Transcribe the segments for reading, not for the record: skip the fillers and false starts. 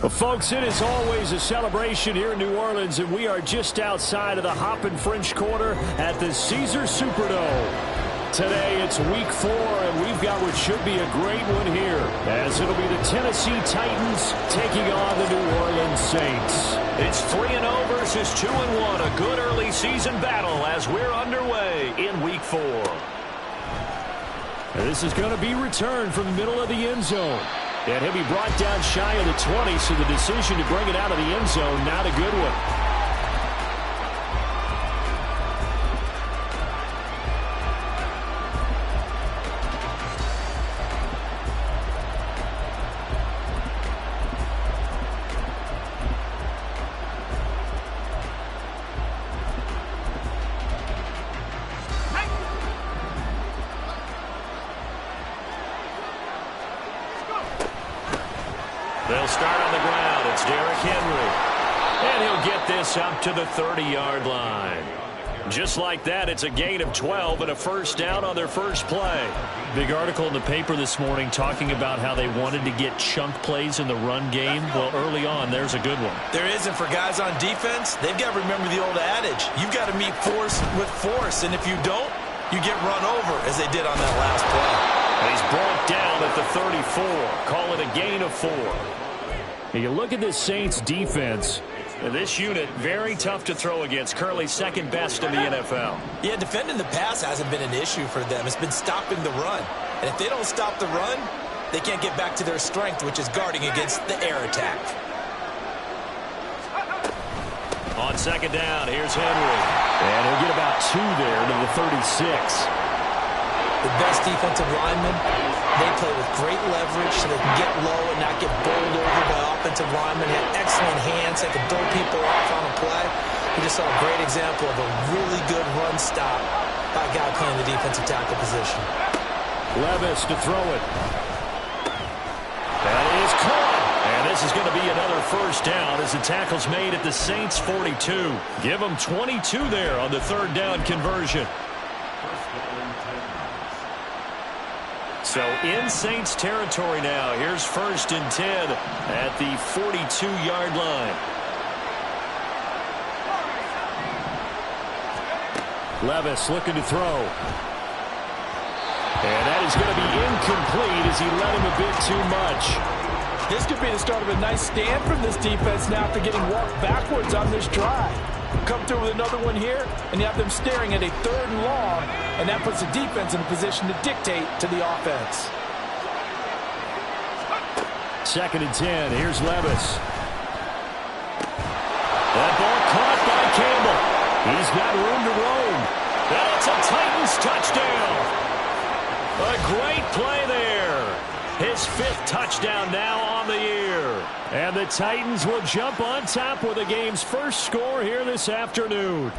Well, folks, it is always a celebration here in New Orleans, and we are just outside of the Hoppin' French Quarter at the Caesars Superdome. Today, it's week 4, and we've got what should be a great one here, as it'll be the Tennessee Titans taking on the New Orleans Saints. It's 3-0 versus 2-1, a good early season battle as we're underway in week 4. This is going to be returned from the middle of the end zone. And he'll be brought down shy of the 20, so the decision to bring it out of the end zone, not a good one. They'll start on the ground. It's Derrick Henry. And he'll get this up to the 30-yard line. Just like that, it's a gain of 12 and a first down on their first play. Big article in the paper this morning talking about how they wanted to get chunk plays in the run game. Well, early on, there's a good one. There isn't for guys on defense. They've got to remember the old adage. You've got to meet force with force, and if you don't, you get run over, as they did on that last play. And he's brought down at the 34. Call it a gain of 4. You look at this Saints defense. This unit, very tough to throw against. Currently second best in the NFL. Yeah, defending the pass hasn't been an issue for them. It's been stopping the run. And if they don't stop the run, they can't get back to their strength, which is guarding against the air attack. On second down, here's Henry. And he'll get about 2 there to the 36. The best defensive linemen, they play with great leverage so they can get low and not get bowled over by offensive linemen. Have excellent hands. They can throw people off on a play. We just saw a great example of a really good run stop by a guy playing the defensive tackle position. Levis to throw it. That is caught. And this is going to be another first down as the tackle's made at the Saints 42. Give them 22 there on the third down conversion. So in Saints territory now. Here's 1st and 10 at the 42-yard line. Levis looking to throw. And that is going to be incomplete as he led him a bit too much. This could be the start of a nice stand from this defense now after getting walked backwards on this drive. Come through with another one here, and you have them staring at a 3rd and long, and that puts the defense in a position to dictate to the offense. 2nd and 10. Here's Levis. That ball caught by Campbell. He's got room to roam. That's a Titans touchdown. A great play there. His 5th touchdown now on the year. And the Titans will jump on top with the game's first score here this afternoon.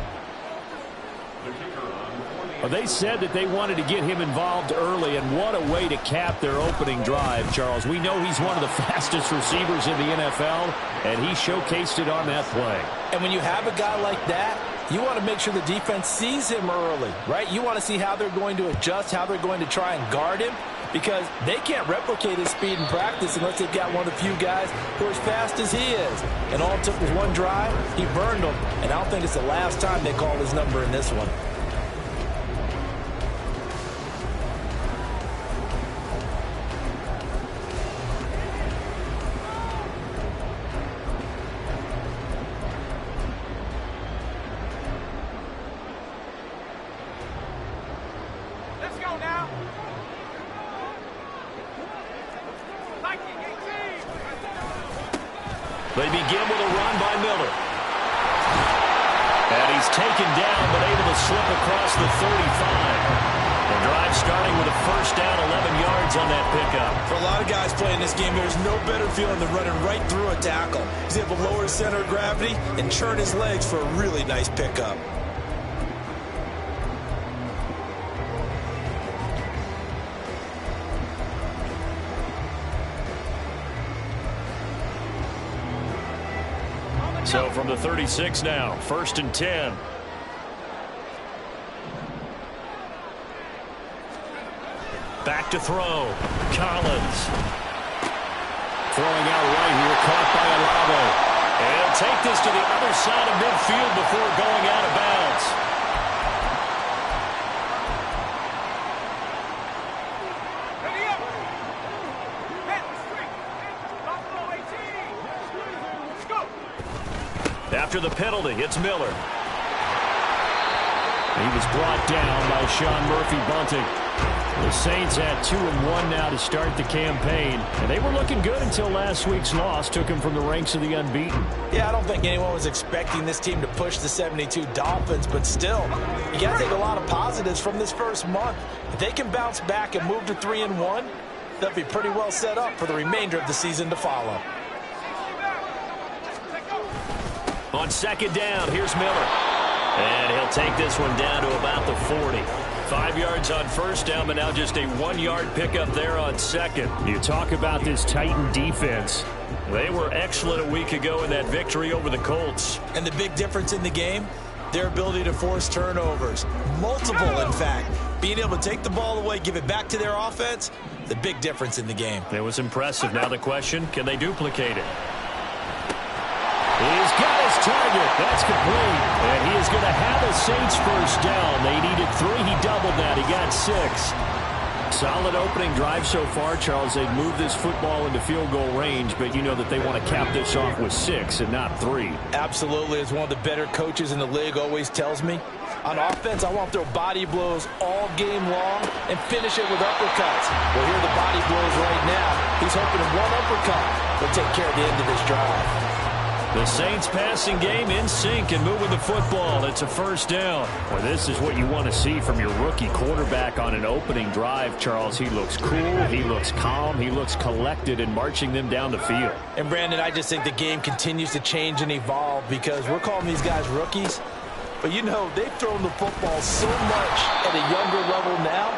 Well, they said that they wanted to get him involved early, and what a way to cap their opening drive, Charles. We know he's one of the fastest receivers in the NFL, and he showcased it on that play. And when you have a guy like that, you want to make sure the defense sees him early, right? You want to see how they're going to adjust, how they're going to try and guard him, because they can't replicate his speed in practice unless they've got one of the few guys who are as fast as he is. And all it took was one drive. He burned them, and I don't think it's the last time they call his number in this one. They begin with a run by Miller. And he's taken down, but able to slip across the 35. The drive starting with a first down, 11 yards on that pickup. For a lot of guys playing this game, there's no better feeling than running right through a tackle. He's able to lower his center of gravity and churn his legs for a really nice pickup. So from the 36 now, 1st and 10. Back to throw. Collins. Throwing out right here, caught by Olave. And he'll take this to the other side of midfield before going out of bounds. After the penalty, it's Miller. He was brought down by Sean Murphy-Bunting. The Saints at 2-1 now to start the campaign. And they were looking good until last week's loss took them from the ranks of the unbeaten. Yeah, I don't think anyone was expecting this team to push the 72 Dolphins, but still, you got to take a lot of positives from this first month. If they can bounce back and move to 3-1, they'll be pretty well set up for the remainder of the season to follow. On 2nd down, here's Miller. And he'll take this one down to about the 40. 5 yards on 1st down, but now just a 1-yard pickup there on 2nd. You talk about this Titan defense. They were excellent a week ago in that victory over the Colts. And the big difference in the game, their ability to force turnovers. Multiple, in fact. Being able to take the ball away, give it back to their offense, the big difference in the game. It was impressive. Now the question, can they duplicate it? He's got his target. That's complete. And he is going to have a Saints first down. They needed 3. He doubled that. He got 6. Solid opening drive so far, Charles. They've moved this football into field goal range, but you know that they want to cap this off with 6 and not 3. Absolutely. As one of the better coaches in the league always tells me, on offense, I want to throw body blows all game long and finish it with uppercuts. Well, here are the body blows right now. He's hoping in one uppercut will take care of the end of this drive. The Saints passing game in sync and moving the football. It's a first down. Well, this is what you want to see from your rookie quarterback on an opening drive, Charles. He looks cool. He looks calm. He looks collected in marching them down the field. And, Brandon, I just think the game continues to change and evolve because we're calling these guys rookies. But, you know, they've thrown the football so much at a younger level now,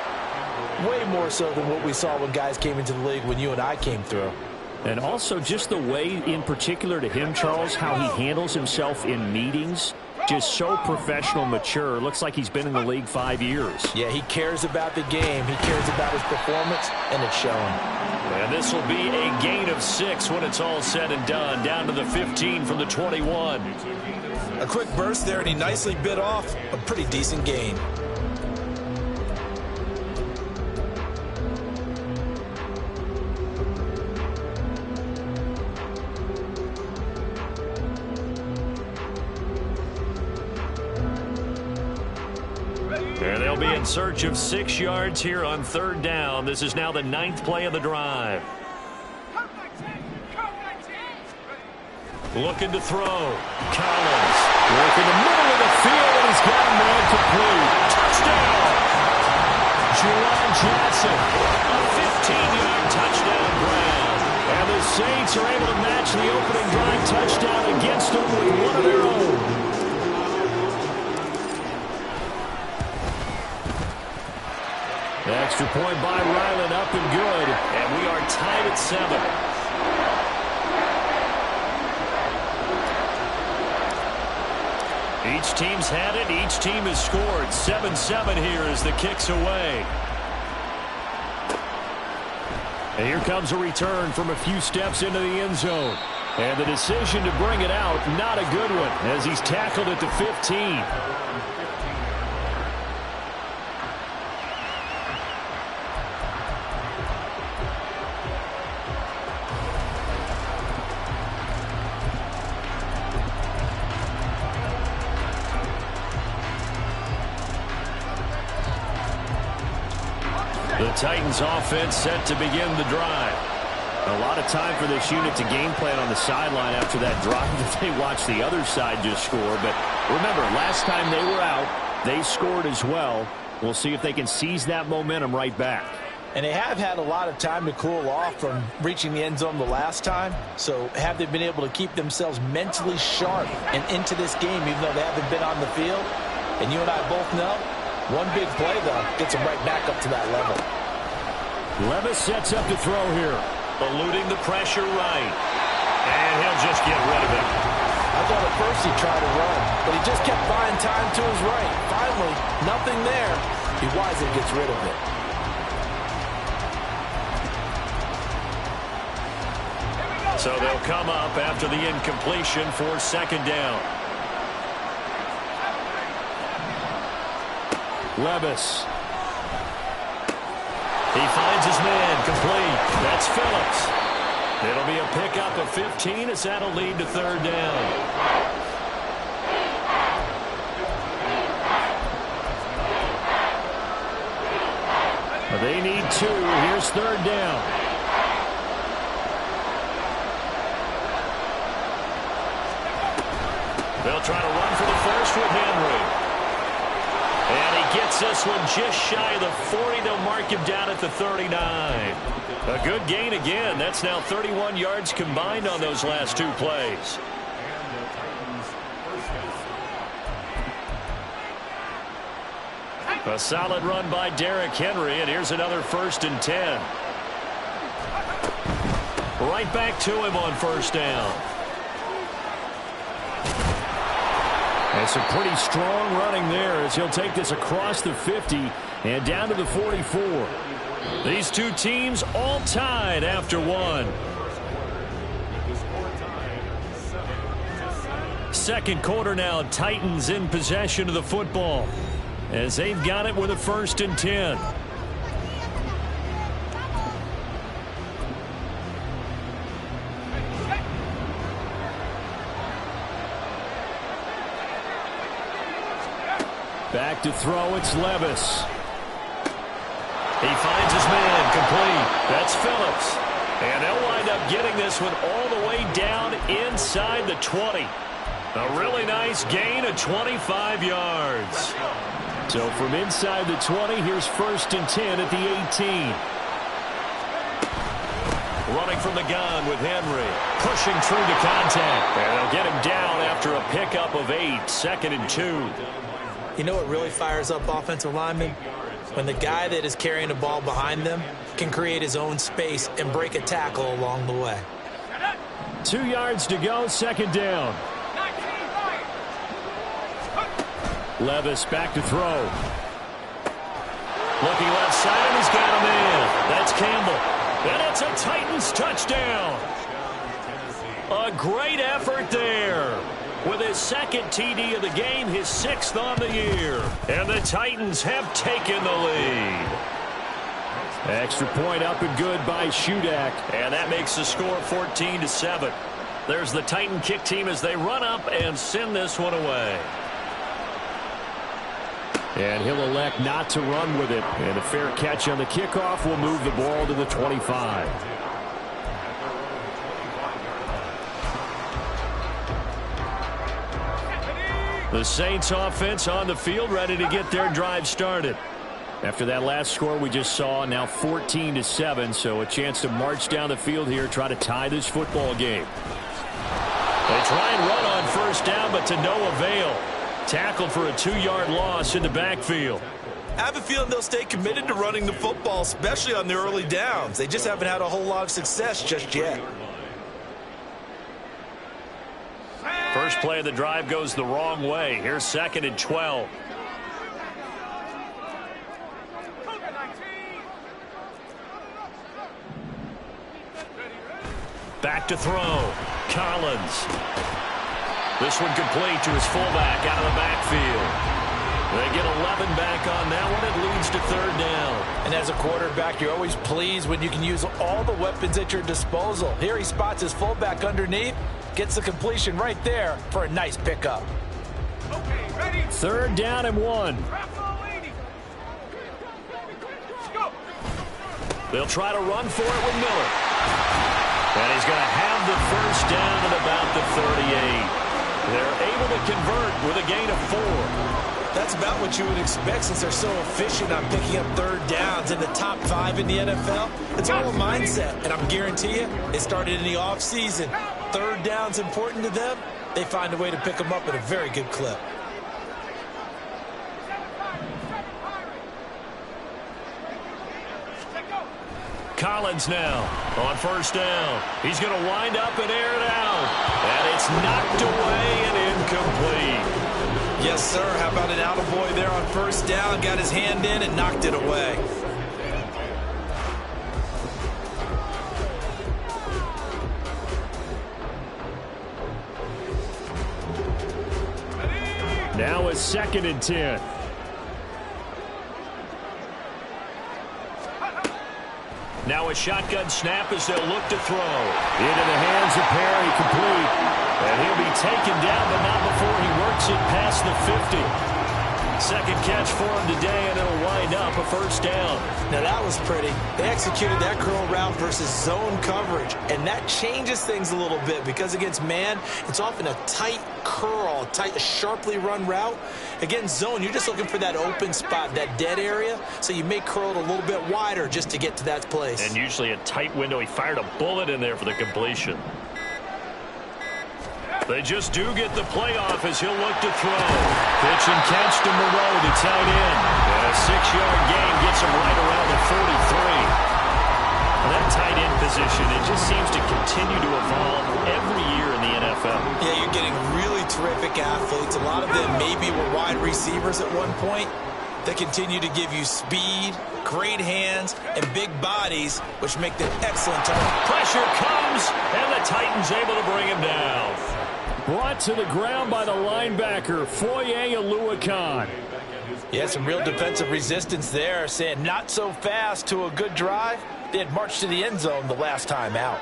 way more so than what we saw when guys came into the league when you and I came through. And also just the way, in particular to him, Charles, how he handles himself in meetings. Just so professional, mature. Looks like he's been in the league 5 years. Yeah, he cares about the game. He cares about his performance, and it's showing. And this will be a gain of 6 when it's all said and done. Down to the 15 from the 21. A quick burst there, and he nicely bit off a pretty decent gain. And they'll be in search of 6 yards here on 3rd down. This is now the 9th play of the drive. Looking to throw. Collins. Work in the middle of the field, and he's got a man complete. Touchdown! Juwan Johnson. A 15-yard touchdown grab. And the Saints are able to match the opening drive touchdown against them with one of their own. Extra point by Ryland, up and good. And we are tied at 7. Each team's had it. Each team has scored. 7-7 here as the kick's away. And here comes a return from a few steps into the end zone. And the decision to bring it out, not a good one, as he's tackled at the 15. The Titans offense set to begin the drive. A lot of time for this unit to game plan on the sideline after that drive that they watched the other side just score. But remember, last time they were out, they scored as well. We'll see if they can seize that momentum right back. And they have had a lot of time to cool off from reaching the end zone the last time. So have they been able to keep themselves mentally sharp and into this game, even though they haven't been on the field? And you and I both know, one big play, though, gets them right back up to that level. Levis sets up to throw here. Eluding the pressure right. And he'll just get rid of it. I thought at first he tried to run, but he just kept buying time to his right. Finally, nothing there. He wisely gets rid of it. So they'll come up after the incompletion for second down. Levis. He finds his man complete. That's Phillips. It'll be a pickup of 15 as that'll lead to third down. They need 2. Here's third down. They'll try to run for the first with Henry. And he gets this one just shy of the 40. They'll mark him down at the 39. A good gain again. That's now 31 yards combined on those last 2 plays. A solid run by Derrick Henry, and here's another 1st and 10. Right back to him on first down. And some pretty strong running there as he'll take this across the 50 and down to the 44. These two teams all tied after one. Second quarter now, Titans in possession of the football as they've got it with a 1st and 10. Back to throw, it's Levis. He finds his man complete. That's Phillips. And they'll wind up getting this one all the way down inside the 20. A really nice gain of 25 yards. So from inside the 20, here's 1st and 10 at the 18. Running from the gun with Henry. Pushing through to contact. And they'll get him down after a pickup of 8. 2nd and 2. You know what really fires up offensive linemen? When the guy that is carrying the ball behind them can create his own space and break a tackle along the way. 2 yards to go, 2nd down. Levis back to throw. Looking left side, and he's got a man. That's Campbell. And it's a Titans touchdown. A great effort there. With his 2nd TD of the game, his 6th on the year. And the Titans have taken the lead. Extra point up and good by Shudak. And that makes the score 14-7. There's the Titan kick team as they run up and send this one away. And he'll elect not to run with it. And a fair catch on the kickoff will move the ball to the 25. The Saints offense on the field, ready to get their drive started. After that last score we just saw, now 14-7, so a chance to march down the field here, try to tie this football game. They try and run on first down, but to no avail. Tackled for a 2-yard loss in the backfield. I have a feeling they'll stay committed to running the football, especially on the early downs. They just haven't had a whole lot of success just yet. First play of the drive goes the wrong way. Here's 2nd and 12. Back to throw. Collins. This one complete to his fullback out of the backfield. They get 11 back on that one. It leads to third down. And as a quarterback, you're always pleased when you can use all the weapons at your disposal. Here he spots his fullback underneath, gets the completion right there for a nice pickup. Okay, ready. 3rd down and 1. They'll try to run for it with Miller. And he's going to have the first down at about the 38. They're able to convert with a gain of 4. That's about what you would expect since they're so efficient on picking up third downs in the top 5 in the NFL. It's all a mindset, and I'm guarantee you, it started in the offseason. Third down's important to them. They find a way to pick them up at a very good clip. Collins now on first down. He's going to wind up and air it out. And it's knocked away and incomplete. Yes, sir. How about an attaboy there on first down? Got his hand in and knocked it away. Now a 2nd and 10. Now a shotgun snap as they'll look to throw. Into the hands of Perry, complete. And he'll be taken down, but not before he works it past the 50. Second catch for him today, and it'll wind up a first down. Now that was pretty. They executed that curl route versus zone coverage, and that changes things a little bit because against man, it's often a tight curl, tight, sharply run route. Against zone, you're just looking for that open spot, that dead area, so you may curl it a little bit wider just to get to that place. And usually a tight window. He fired a bullet in there for the completion. They just do get the play off as he'll look to throw. Pitch and catch to Moreau, the tight end. And a 6-yard gain gets him right around the 43. And that tight end position, it just seems to continue to evolve every year in the NFL. Yeah, you're getting really terrific athletes. A lot of them maybe were wide receivers at one point. They continue to give you speed, great hands, and big bodies, which make them excellent targets. Pressure comes, and the Titans able to bring him down. Brought to the ground by the linebacker, Foye Oluokun. Yeah, some real defensive resistance there, saying not so fast to a good drive. They had marched to the end zone the last time out.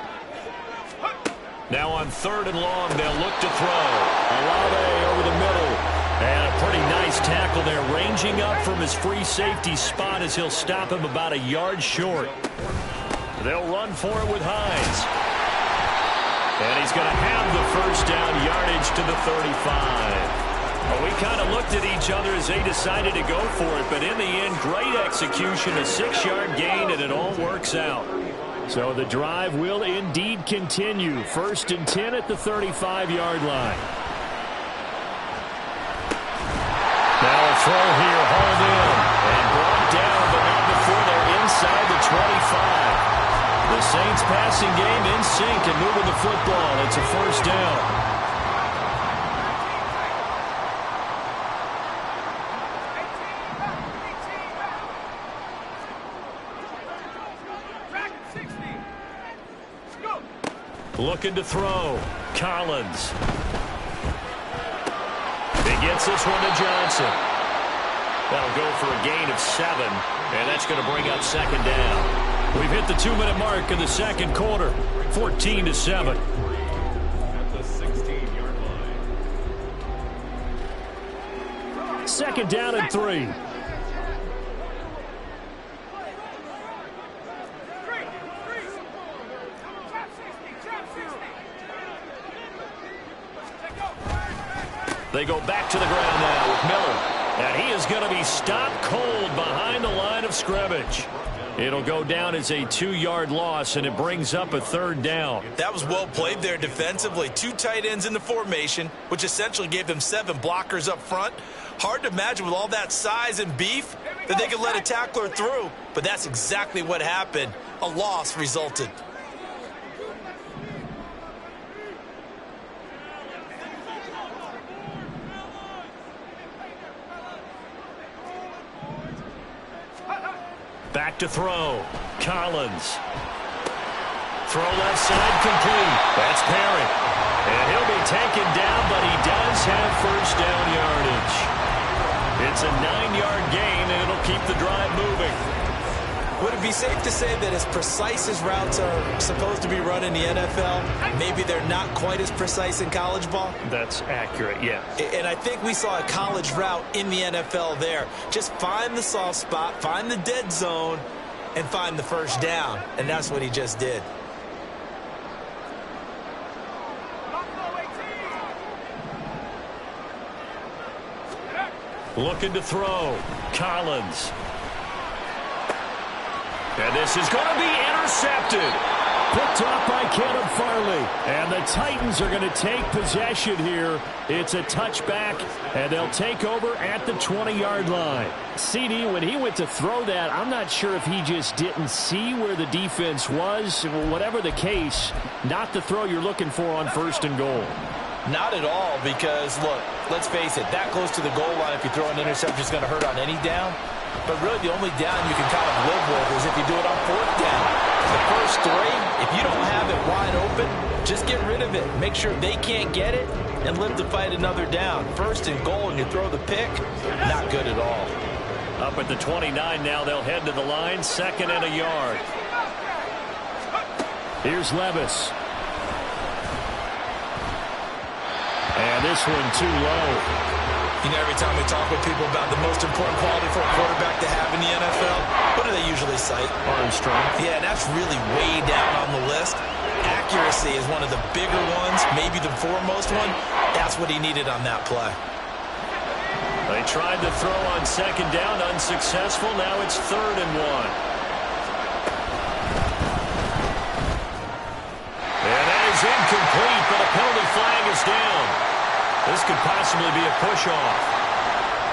Now on 3rd and long, they'll look to throw. Olave over the middle. And a pretty nice tackle there, ranging up from his free safety spot as he'll stop him about a yard short. They'll run for it with Hines. And he's going to have the first down, yardage to the 35. Well, we kind of looked at each other as they decided to go for it, but in the end, great execution, a 6-yard gain, and it all works out. So the drive will indeed continue. 1st and 10 at the 35-yard line. Now a throw here, hauled in, and brought down, but not before they're inside the 25. The Saints passing game in sync and moving the football. It's a first down. Looking to throw. Collins. He gets this one to Johnson. That'll go for a gain of 7, and that's going to bring up 2nd down. We've hit the 2-minute mark in the 2nd quarter, 14-7. At the 16-yard line. 2nd down and 3. They go back to the ground now with Miller. And he is going to be stopped cold behind the line of scrimmage. It'll go down as a 2-yard loss, and it brings up a 3rd down. That was well played there defensively. 2 tight ends in the formation, which essentially gave them 7 blockers up front. Hard to imagine with all that size and beef that they could let a tackler through, but that's exactly what happened. A loss resulted. Back to throw. Collins. Throw left side complete. That's Perry. And he'll be taken down, but he does have first down yardage. It's a 9-yard gain, and it'll keep the drive moving. Would it be safe to say that as precise as routes are supposed to be run in the NFL, maybe they're not quite as precise in college ball? That's accurate, yeah. And I think we saw a college route in the NFL there. Just find the soft spot, find the dead zone, and find the first down. And that's what he just did. Looking to throw. Collins. And this is going to be intercepted. Picked up by Caleb Farley. And the Titans are going to take possession here. It's a touchback, and they'll take over at the 20-yard line. CD, when he went to throw that, I'm not sure if he just didn't see where the defense was. Whatever the case, not the throw you're looking for on 1st and goal. Not at all, because, look, let's face it, that close to the goal line, if you throw an interception, is going to hurt on any down. But really, the only down you can kind of live with is if you do it on 4th down. The first 3, if you don't have it wide open, just get rid of it. Make sure they can't get it and live to fight another down. 1st and goal, and you throw the pick, not good at all. Up at the 29 now, they'll head to the line, 2nd and a yard. Here's Levis. And this one too low. You know, every time we talk with people about the most important quality for a quarterback to have in the NFL, what do they usually cite? Arm strength. Yeah, and that's really way down on the list. Accuracy is one of the bigger ones, maybe the foremost one. That's what he needed on that play. They tried to throw on 2nd down, unsuccessful. Now it's 3rd and 1. And that is incomplete, but a penalty flag is down. This could possibly be a push-off.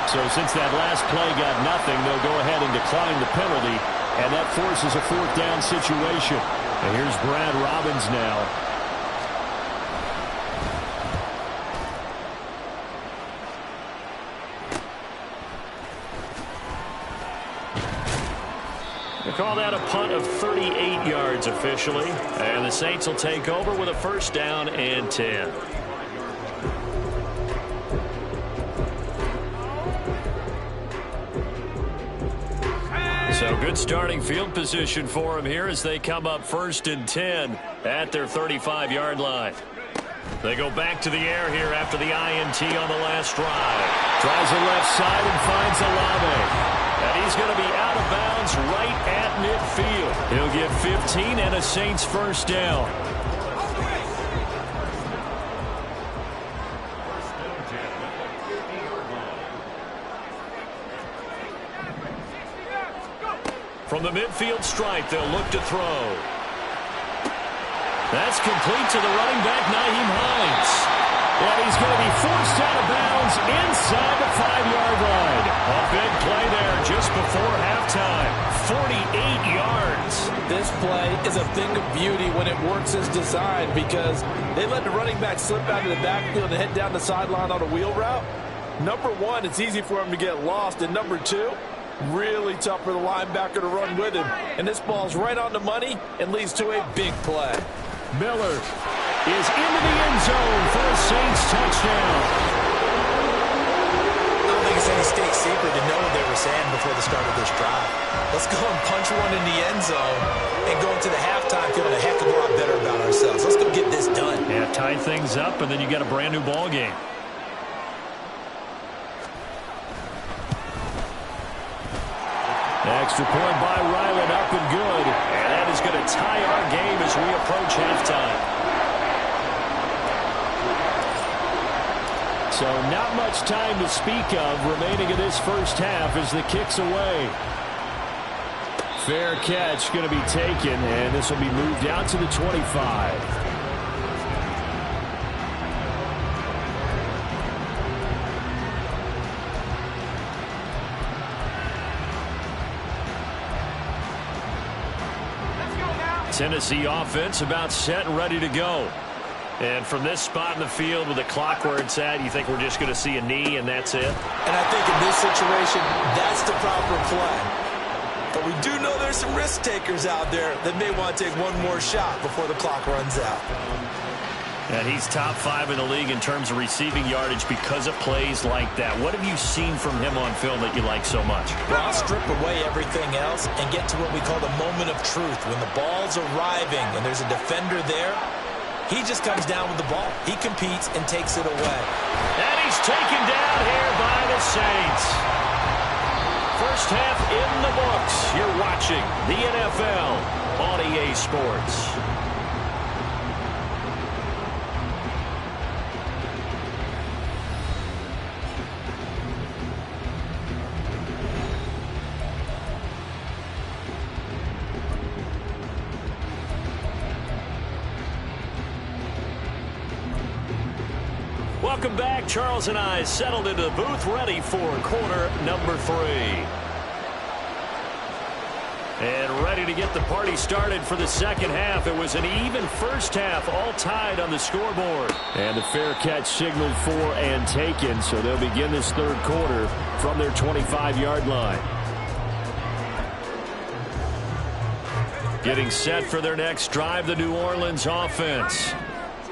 So since that last play got nothing, they'll go ahead and decline the penalty, and that forces a 4th down situation. And here's Brad Robbins now. They call that a punt of 38 yards officially. And the Saints will take over with a 1st down and 10. So good starting field position for them here as they come up 1st and 10 at their 35-yard line. They go back to the air here after the INT on the last drive. Tries the left side and finds Olave. And he's going to be out of bounds right at midfield. He'll get 15 and a Saints 1st down. From the midfield stripe, they'll look to throw. That's complete to the running back, Nyheim Hines. And he's going to be forced out of bounds inside the 5-yard line. A big play there just before halftime. 48 yards. This play is a thing of beauty when it works as designed, because they let the running back slip out of the backfield and head down the sideline on a wheel route. Number 1, it's easy for him to get lost. And number 2, really tough for the linebacker to run with him. And this ball's right on the money and leads to a big play. Miller is into the end zone for a Saints touchdown. I don't think it's any state secret to know what they were saying before the start of this drive. Let's go and punch one in the end zone and go into the halftime feeling a heck of a lot better about ourselves. Let's go get this done. Yeah, tie things up, and then you got a brand new ball game. Extra point by Ryland, up and good. And that is going to tie our game as we approach halftime. So not much time to speak of remaining in this 1st half as the kick's away. Fair catch going to be taken, and this will be moved out to the 25. Tennessee offense about set and ready to go. And from this spot in the field with the clock where it's at, you think we're just going to see a knee and that's it? And I think in this situation, that's the proper play. But we do know there's some risk takers out there that may want to take one more shot before the clock runs out. And he's top 5 in the league in terms of receiving yardage because of plays like that. What have you seen from him on film that you like so much? Well, I'll strip away everything else and get to what we call the moment of truth. When the ball's arriving and there's a defender there, he just comes down with the ball. He competes and takes it away. And he's taken down here by the Saints. First half in the books. You're watching the NFL on EA Sports. Welcome back. Charles and I settled into the booth, ready for quarter number 3. And ready to get the party started for the second half. It was an even first half, all tied on the scoreboard. And the fair catch signaled for and taken, so they'll begin this third quarter from their 25-yard line. Getting set for their next drive, the New Orleans offense.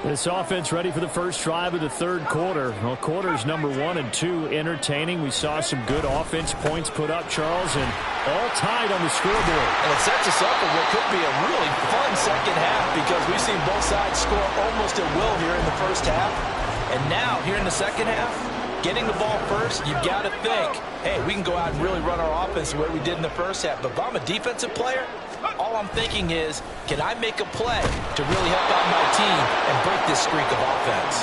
This offense ready for the first drive of the third quarter. Well, quarters number 1 and 2 entertaining. We saw some good offense points put up, Charles, and all tied on the scoreboard. And it sets us up for what could be a really fun second half because we've seen both sides score almost at will here in the first half. And now, here in the second half, getting the ball first, you've got to think, hey, we can go out and really run our offense the way we did in the first half. But if I'm a defensive player, all I'm thinking is, can I make a play to really help out my team and break this streak of offense?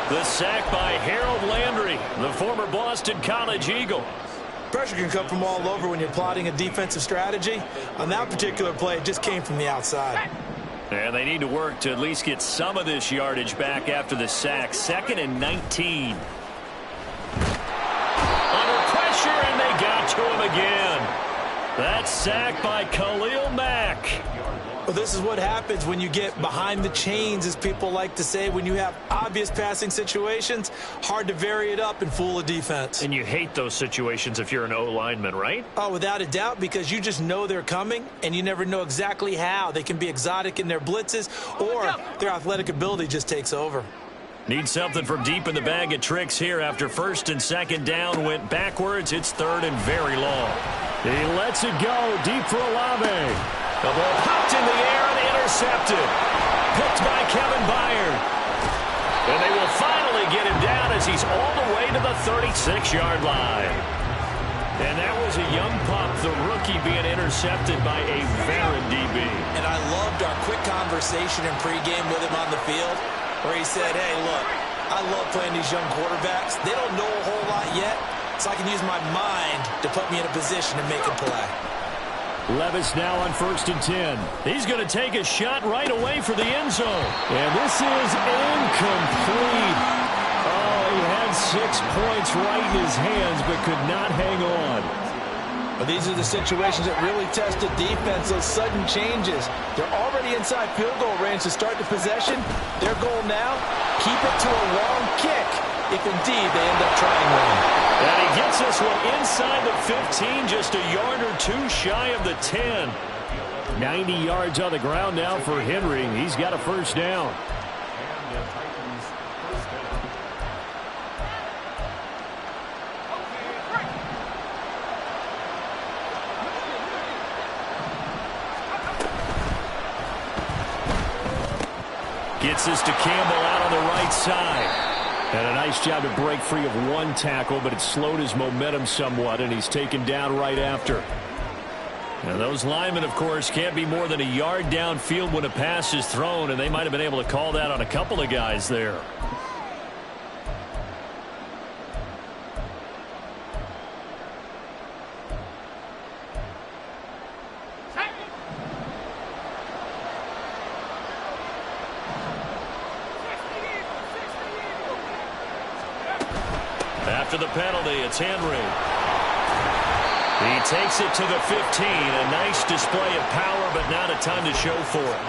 The sack by Harold Landry, the former Boston College Eagle. Pressure can come from all over when you're plotting a defensive strategy. On that particular play, it just came from the outside. And they need to work to at least get some of this yardage back after the sack. 2nd and 19. Under pressure, and they got to him again. That sack by Khalil Mack. Well, this is what happens when you get behind the chains, as people like to say. When you have obvious passing situations, hard to vary it up and fool a defense. And you hate those situations if you're an O-lineman, right? Oh, without a doubt, because you just know they're coming, and you never know exactly how. They can be exotic in their blitzes, or their athletic ability just takes over. Need something from deep in the bag of tricks here after 1st and 2nd down went backwards. It's 3rd and very long. He lets it go deep for Olave. The ball popped in the air and intercepted. Picked by Kevin Byard. And they will finally get him down as he's all the way to the 36-yard line. And that was a young pup, the rookie, being intercepted by a veteran DB. And I loved our quick conversation in pregame with him on the field, where he said, hey, look, I love playing these young quarterbacks. They don't know a whole lot yet, so I can use my mind to put me in a position to make a play. Levis now on 1st and 10. He's going to take a shot right away for the end zone. And this is incomplete. Oh, he had 6 points right in his hands, but could not hang on. But these are the situations that really test the defense, those sudden changes. They're already inside field goal range to start the possession. Their goal now, keep it to a long kick, if indeed they end up trying one. And he gets this one inside the 15, just a yard or 2 shy of the 10. 90 yards on the ground now for Henry. He's got a first down. Gets this to Campbell out on the right side. And a nice job to break free of 1 tackle, but it slowed his momentum somewhat, and he's taken down right after. And those linemen, of course, can't be more than a yard downfield when a pass is thrown, and they might have been able to call that on a couple of guys there. After the penalty, it's Henry. He takes it to the 15. A nice display of power, but not a ton to show for it.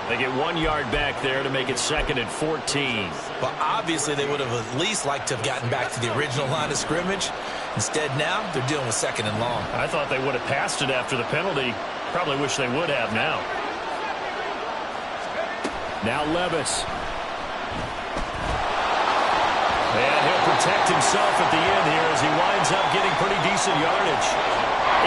They get 1 yard back there to make it 2nd and 14. Well, obviously they would have at least liked to have gotten back to the original line of scrimmage. Instead now, they're dealing with 2nd and long. I thought they would have passed it after the penalty. Probably wish they would have now. Now Levis. And he'll protect himself at the end here as he winds up getting pretty decent yardage.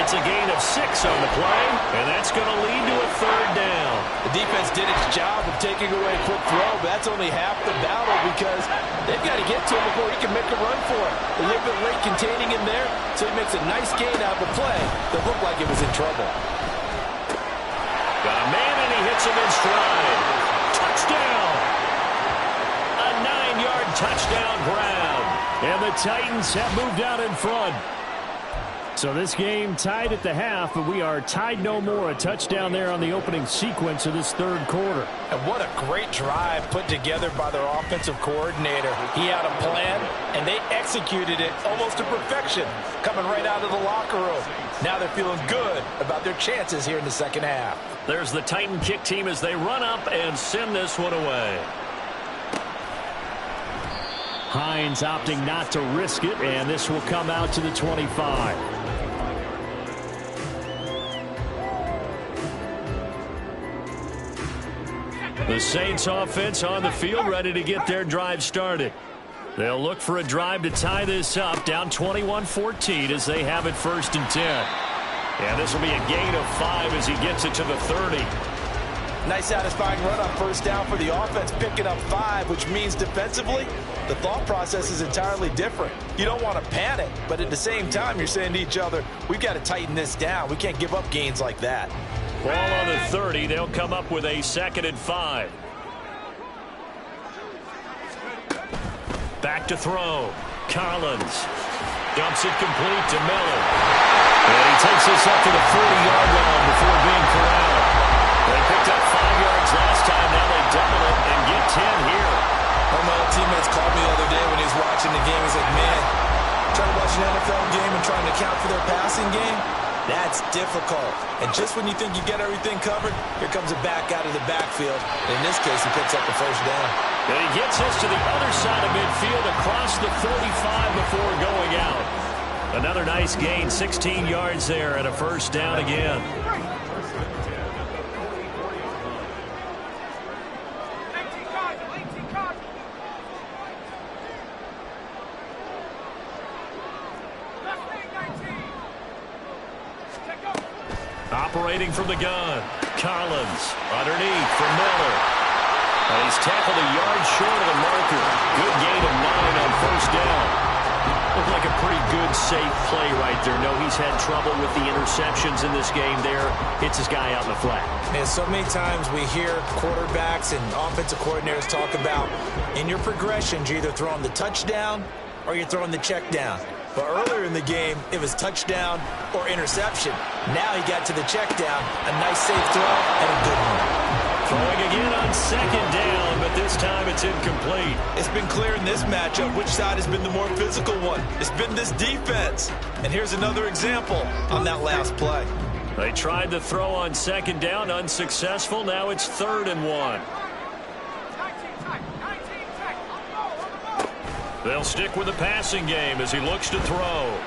It's a gain of 6 on the play, and that's going to lead to a 3rd down. The defense did its job of taking away a quick throw, but that's only half the battle because they've got to get to him before he can make a run for it. A little bit late containing him there, so he makes a nice gain out of the play that looked like it was in trouble. Got a man, and he hits him in stride. Touchdown! A 9-yard touchdown ground. And the Titans have moved out in front. So this game tied at the half, but we are tied no more. A touchdown there on the opening sequence of this third quarter. And what a great drive put together by their offensive coordinator. He had a plan, and they executed it almost to perfection, coming right out of the locker room. Now they're feeling good about their chances here in the second half. There's the Titan kick team as they run up and send this one away. Hines opting not to risk it, and this will come out to the 25. The Saints offense on the field, ready to get their drive started. They'll look for a drive to tie this up, down 21-14 as they have it 1st and 10. And this will be a gain of 5 as he gets it to the 30. Nice satisfying run on 1st down for the offense, picking up 5, which means defensively, the thought process is entirely different. You don't want to panic, but at the same time, you're saying to each other, we've got to tighten this down. We can't give up gains like that. Ball on the 30. They'll come up with a 2nd and 5. Back to throw. Collins dumps it complete to Miller. And he takes this up to the 40-yard line before being corralled. They picked up 5 yards last time. Now they double it and get 10 here. One of my old teammates called me the other day when he was watching the game. He's like, man, trying to watch an NFL game and trying to account for their passing game? That's difficult. And just when you think you get everything covered, here comes a back out of the backfield. In this case, he picks up the 1st down. And he gets us to the other side of midfield across the 45 before going out. Another nice gain, 16 yards there and a 1st down again. Operating from the gun. Collins underneath for Miller. And he's tackled a yard short of the marker. Good gain of 9 on 1st down. Looked like a pretty good, safe play right there. No, he's had trouble with the interceptions in this game there. Hits his guy out in the flat. And so many times we hear quarterbacks and offensive coordinators talk about in your progressions, you're either throwing the touchdown or you're throwing the check down. But earlier in the game, it was touchdown or interception. Now he got to the check down, a nice safe throw, and a good one. Throwing again on 2nd down, but this time it's incomplete. It's been clear in this matchup which side has been the more physical one. It's been this defense. And here's another example on that last play. They tried to throw on 2nd down, unsuccessful. Now it's 3rd and 1. They'll stick with the passing game as he looks to throw.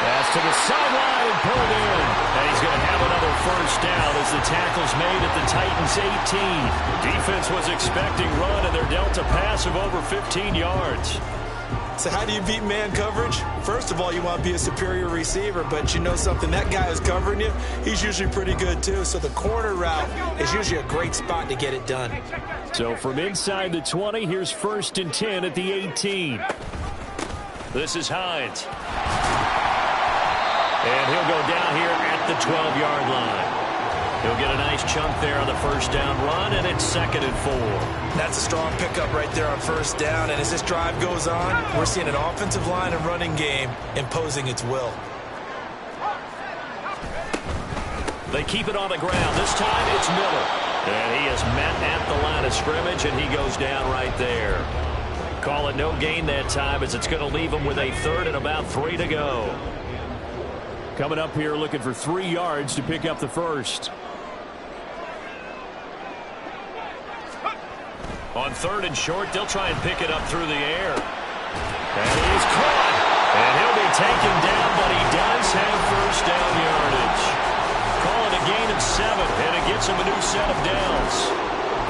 Pass to the sideline and pulled in. And he's going to have another 1st down as the tackle's made at the Titans' 18. Defense was expecting run, and they're dealt a pass of over 15 yards. So how do you beat man coverage? First of all, you want to be a superior receiver, but you know something, that guy who's covering you, he's usually pretty good too. So the corner route is usually a great spot to get it done. So from inside the 20, here's 1st and 10 at the 18. This is Hines. And he'll go down here at the 12-yard line. He'll get a nice chunk there on the 1st down run, and it's 2nd and 4. That's a strong pickup right there on 1st down. And as this drive goes on, we're seeing an offensive line and running game imposing its will. They keep it on the ground. This time it's Miller. And he is met at the line of scrimmage, and he goes down right there. Call it no gain that time as it's going to leave him with a 3rd and about 3 to go. Coming up here looking for 3 yards to pick up the 1st. On 3rd and short, they'll try and pick it up through the air. And he's caught. And he'll be taken down, but he does have 1st down yardage. Call it a gain of 7, and it gets him a new set of downs.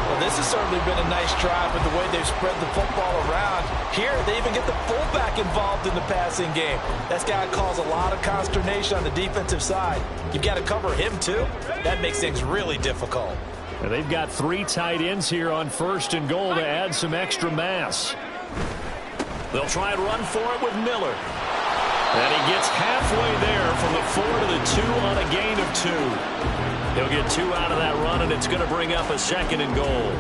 Well, this has certainly been a nice drive with the way they've spread the football around. Here, they even get the fullback involved in the passing game. That's got to cause a lot of consternation on the defensive side. You've got to cover him, too. That makes things really difficult. And they've got 3 tight ends here on 1st and goal to add some extra mass. They'll try and run for it with Miller. And he gets halfway there from the 4 to the 2 on a gain of 2. He'll get 2 out of that run, and it's going to bring up a 2nd and goal.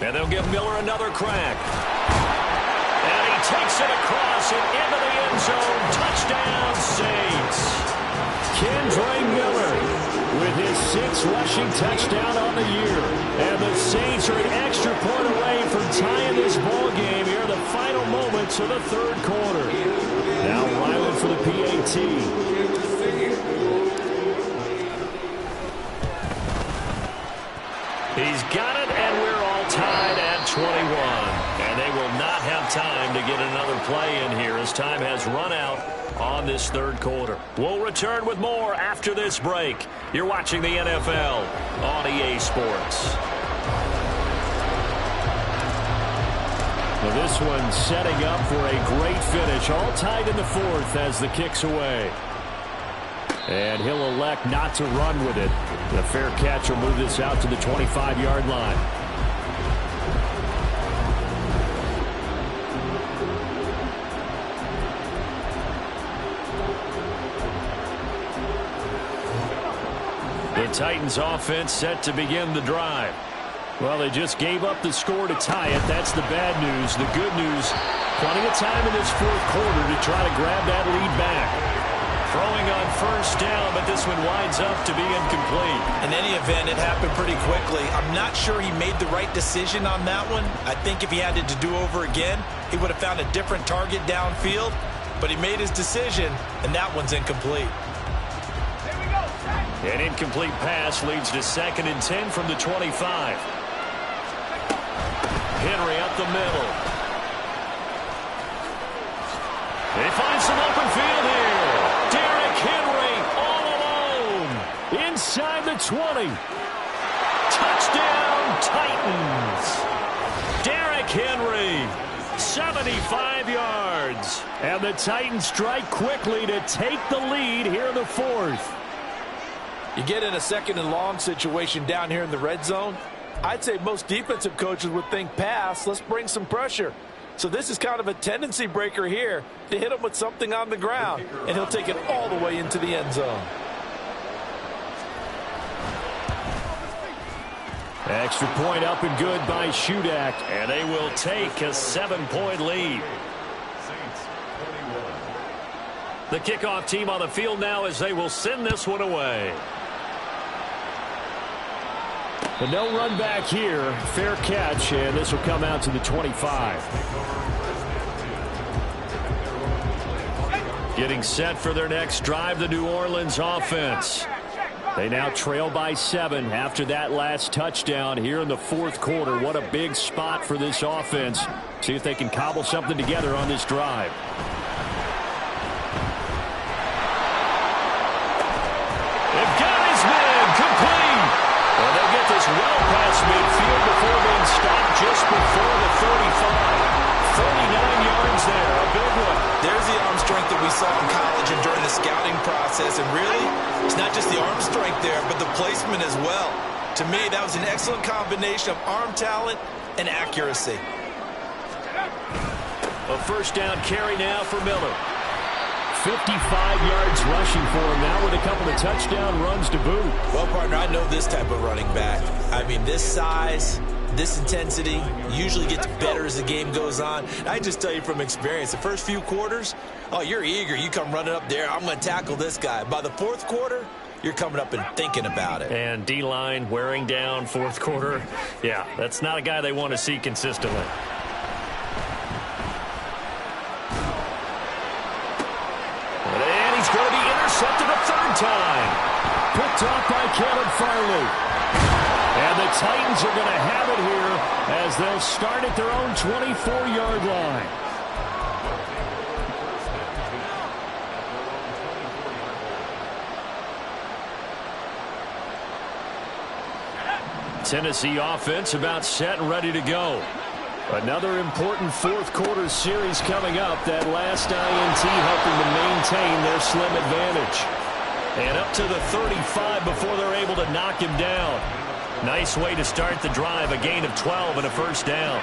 And they'll give Miller another crack. And he takes it across and into the end zone. Touchdown, Saints. Kendre Miller with his 6th rushing touchdown on the year. And the Saints are an extra point away from tying this ball game here in the final moments of the third quarter. Now Ryland for the PAT. He's got it, and we're all tied at 21. And they will not have time to get another play in here as time has run out on this third quarter. We'll return with more after this break. You're watching the NFL on EA Sports. Well, this one setting up for a great finish. All tied in the fourth as the kick's away. And he'll elect not to run with it. The fair catch will move this out to the 25-yard line. The Titans offense set to begin the drive. Well, they just gave up the score to tie it. That's the bad news. The good news, plenty of time in this fourth quarter to try to grab that lead back. Throwing on first down, but this one winds up to be incomplete. In any event, it happened pretty quickly. I'm not sure he made the right decision on that one. I think if he had it to do over again, he would have found a different target downfield. But he made his decision, and that one's incomplete. An incomplete pass leads to 2nd and 10 from the 25. Henry up the middle. They find some open field here. Derrick Henry all alone. Inside the 20. Touchdown, Titans. Derrick Henry, 75 yards. And the Titans strike quickly to take the lead here in the fourth. You get in a 2nd and long situation down here in the red zone. I'd say most defensive coaches would think pass. Let's bring some pressure. So this is kind of a tendency breaker here to hit him with something on the ground. And he'll take it all the way into the end zone. Extra point up and good by Shudak. And they will take a 7-point lead. The kickoff team on the field now as they will send this one away. But no run back here. Fair catch, and this will come out to the 25. Getting set for their next drive, the New Orleans offense. They now trail by 7 after that last touchdown here in the fourth quarter. What a big spot for this offense. See if they can cobble something together on this drive. They've got his man complete. And they'll get this well past midfield before being stopped just before the 35. 39 yards there, a big one. There's the arm strength that we saw in college and during the scouting process. And really, it's not just the arm strength there, but the placement as well. To me, that was an excellent combination of arm talent and accuracy. A first down carry now for Miller. 55 yards rushing for him now with a couple of touchdown runs to boot. Well, partner, I know this type of running back. I mean, this size, this intensity usually gets better as the game goes on. I just tell you from experience, the first few quarters, oh, you're eager. You come running up there, I'm going to tackle this guy. By the fourth quarter, you're coming up and thinking about it. And D-line wearing down fourth quarter. Yeah, that's not a guy they want to see consistently. And he's going to be intercepted a third time. Picked off by Caleb Farley. And the Titans are going to have it here as they'll start at their own 24-yard line. Tennessee offense about set and ready to go. Another important fourth quarter series coming up. That last INT helping to maintain their slim advantage. And up to the 35 before they're able to knock him down. Nice way to start the drive. A gain of 12 and a first down.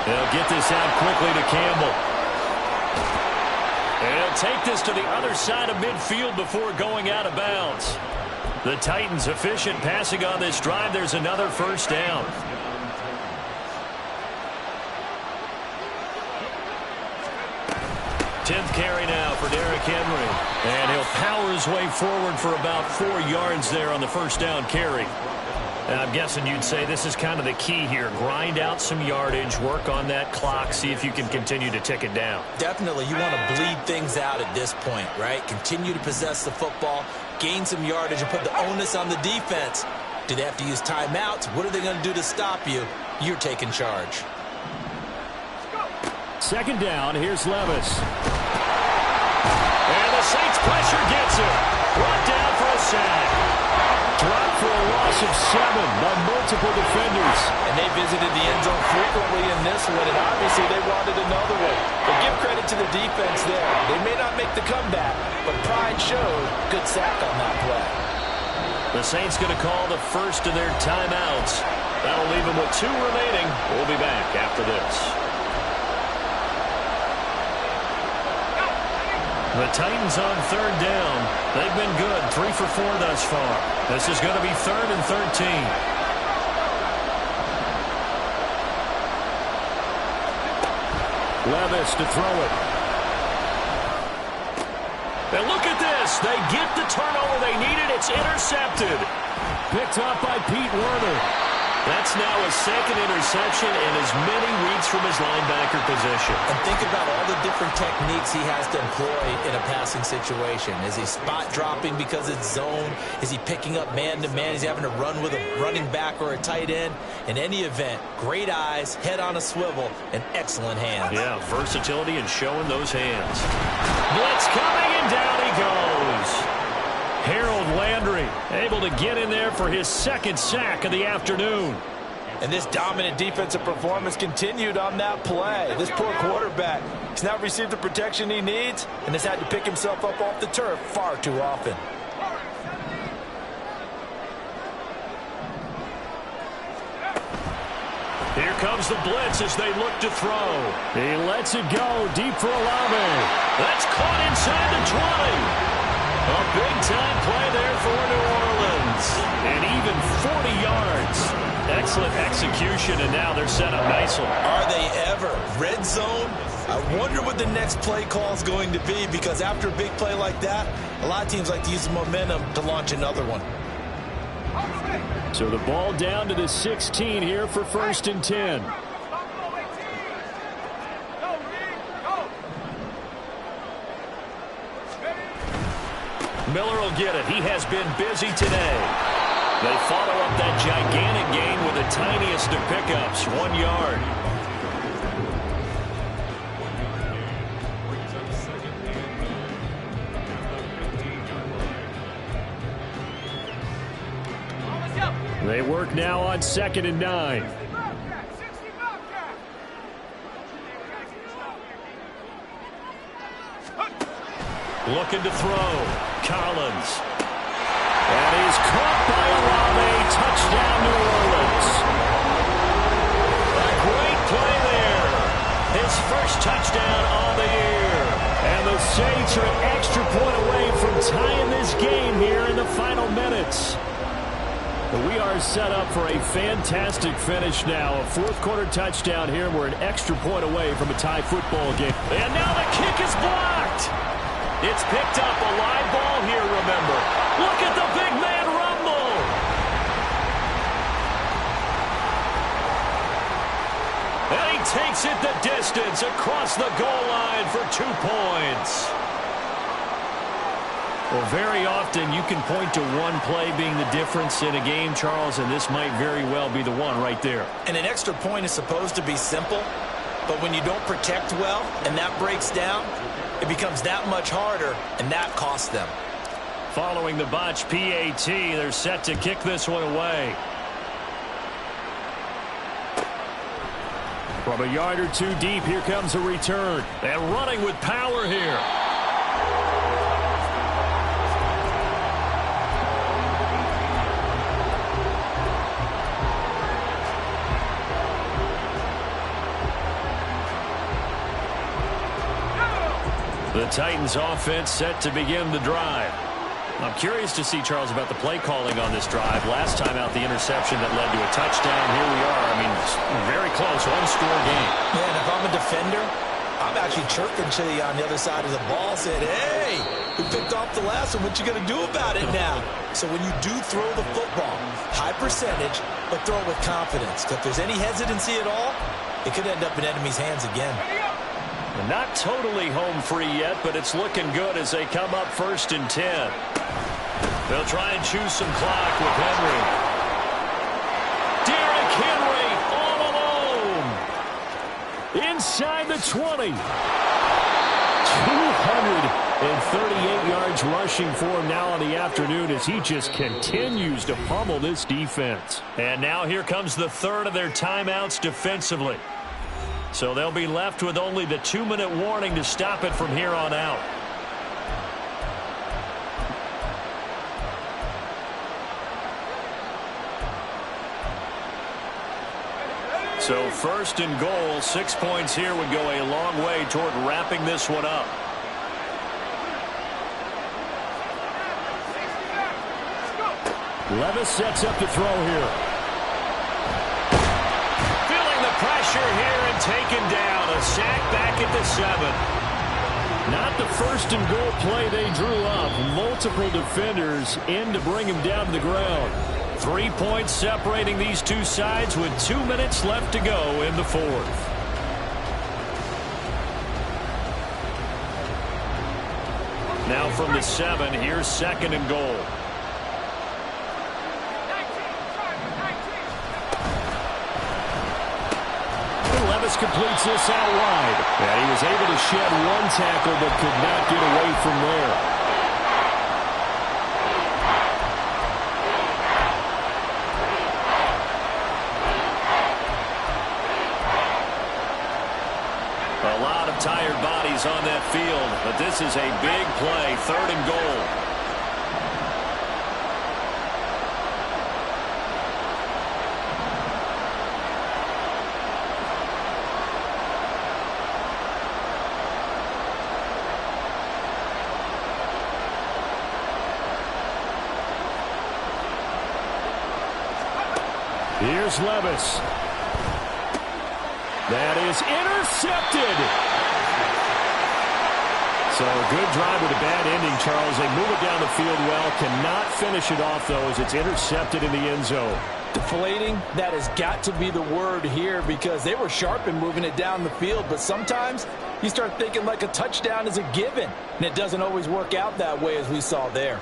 They'll get this out quickly to Campbell. And he'll take this to the other side of midfield before going out of bounds. The Titans efficient passing on this drive. There's another first down. Tenth carry now for Derrick Henry. And he'll power his way forward for about 4 yards there on the first down carry. And I'm guessing you'd say this is kind of the key here. Grind out some yardage, work on that clock, see if you can continue to tick it down. Definitely, you want to bleed things out at this point, right? Continue to possess the football, gain some yardage, and put the onus on the defense. Do they have to use timeouts? What are they going to do to stop you? You're taking charge. Second down, here's Levis. And the Saints pressure gets him. Brought down for a sack. Dropped for a loss of 7 by multiple defenders. And they visited the end zone frequently in this one, and obviously they wanted another one. But give credit to the defense there. They may not make the comeback, but pride showed. Good sack on that play. The Saints going to call the first of their timeouts. That'll leave them with 2 remaining. We'll be back after this. The Titans on third down. They've been good, 3 for 4 thus far. This is going to be 3rd and 13. Levis to throw it. And look at this. They get the turnover they needed. It's intercepted. Picked up by Pete Werner. That's now his 2nd interception and as many weeks from his linebacker position. And think about all the different techniques he has to employ in a passing situation. Is he spot dropping because it's zone? Is he picking up man-to-man? Is he having to run with a running back or a tight end? In any event, great eyes, head on a swivel, and excellent hands. Yeah, versatility and showing those hands. Blitz coming, and down he goes. Harold Landry able to get in there for his 2nd sack of the afternoon. And this dominant defensive performance continued on that play. This poor quarterback has not received the protection he needs and has had to pick himself up off the turf far too often. Here comes the blitz as they look to throw. He lets it go deep for Olave. That's caught inside the 20. A big-time play there for New Orleans. And even 40 yards. Excellent execution, and now they're set up nicely. Are they ever? Red zone? I wonder what the next play call is going to be, because after a big play like that, a lot of teams like to use the momentum to launch another one. So the ball down to the 16 here for 1st and 10. Miller will get it. He has been busy today. They follow up that gigantic gain with the tiniest of pickups, 1 yard. They work now on 2nd and 9. Looking to throw. Collins. And he's caught by Olave. Touchdown, New Orleans. A great play there. His first touchdown on the year. And the Saints are an extra point away from tying this game here in the final minutes. We are set up for a fantastic finish now. A 4th quarter touchdown here. We're an extra point away from a tie football game. And now the kick is blocked. It's picked up, a live ball here, remember. Look at the big man rumble. And he takes it the distance across the goal line for 2 points. Well, very often you can point to one play being the difference in a game, Charles, and this might very well be the one right there. And an extra point is supposed to be simple, but when you don't protect well and that breaks down, it becomes that much harder, and that costs them. Following the botch PAT, they're set to kick this one away. From a yard or 2 deep, here comes a return. And running with power here. The Titans offense set to begin the drive. I'm curious to see, Charles, about the play calling on this drive. Last time out, the interception that led to a touchdown. Here we are. I mean, very close, one-score game. Yeah, and if I'm a defender, I'm actually chirping to you on the other side of the ball, saying, hey, we picked off the last one. What you going to do about it now? So when you do throw the football, high percentage, but throw it with confidence. Because if there's any hesitancy at all, it could end up in enemy's hands again. And not totally home free yet, but it's looking good as they come up 1st and 10. They'll try and choose some clock with Henry. Derrick Henry all alone. Inside the 20. 238 yards rushing for him now on the afternoon as he just continues to pummel this defense. And now here comes the third of their timeouts defensively. So they'll be left with only the 2-minute warning to stop it from here on out. So 1st and goal, 6 points here would go a long way toward wrapping this one up. Levis sets up to throw here. Feeling the pressure here and taken down. A sack back at the 7. Not the 1st and goal play they drew up. Multiple defenders in to bring him down to the ground. 3 points separating these two sides with 2 minutes left to go in the 4th. Now from the 7, here's 2nd and goal. Levis completes this out wide. And he was able to shed one tackle but could not get away from there. A lot of tired bodies on that field, but this is a big play, 3rd and goal. Here's Levis. That is intercepted. So a good drive with a bad ending, Charles. They move it down the field well. Cannot finish it off, though, as it's intercepted in the end zone. Deflating, that has got to be the word here because they were sharp in moving it down the field. But sometimes you start thinking like a touchdown is a given. And it doesn't always work out that way as we saw there.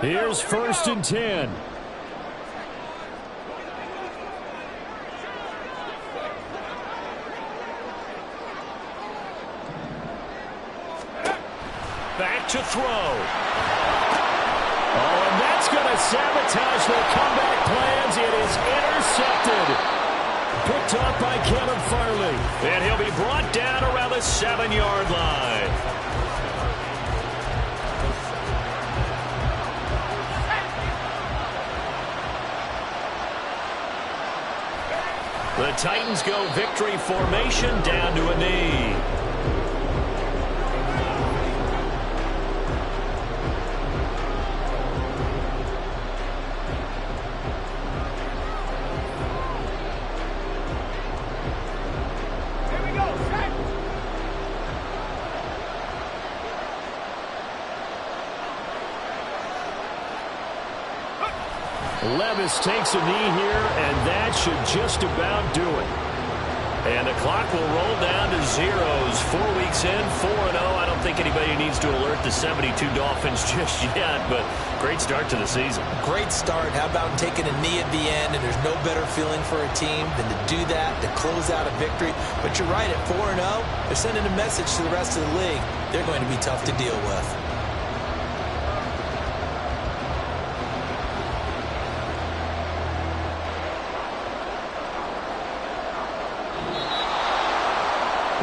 Here's 1st and 10. Back to throw. Oh, and that's going to sabotage their comeback plans. It is intercepted. Picked up by Caleb Farley. And he'll be brought down around the 7-yard line. The Titans go victory formation down to a knee. Levis takes a knee here, and that should just about do it. And the clock will roll down to zeros. 4 weeks in, 4-0. I don't think anybody needs to alert the 72 Dolphins just yet, but great start to the season. Great start. How about taking a knee at the end? And there's no better feeling for a team than to do that, to close out a victory. But you're right, at 4-0, they're sending a message to the rest of the league. They're going to be tough to deal with.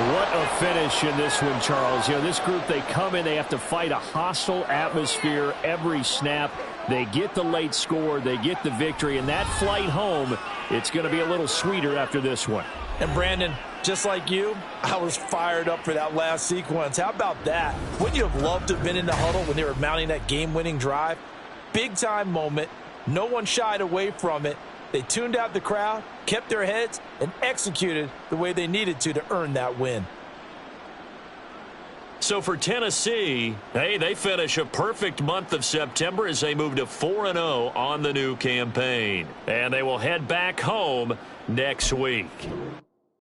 What a finish in this one, Charles. You know, this group, they come in, they have to fight a hostile atmosphere every snap. They get the late score, they get the victory, and that flight home, it's going to be a little sweeter after this one. And Brandon, just like you, I was fired up for that last sequence. How about that? Wouldn't you have loved to have been in the huddle when they were mounting that game-winning drive? Big-time moment. No one shied away from it. They tuned out the crowd, kept their heads, and executed the way they needed to earn that win. So for Tennessee, hey, they finish a perfect month of September as they move to 4-0 on the new campaign. And they will head back home next week.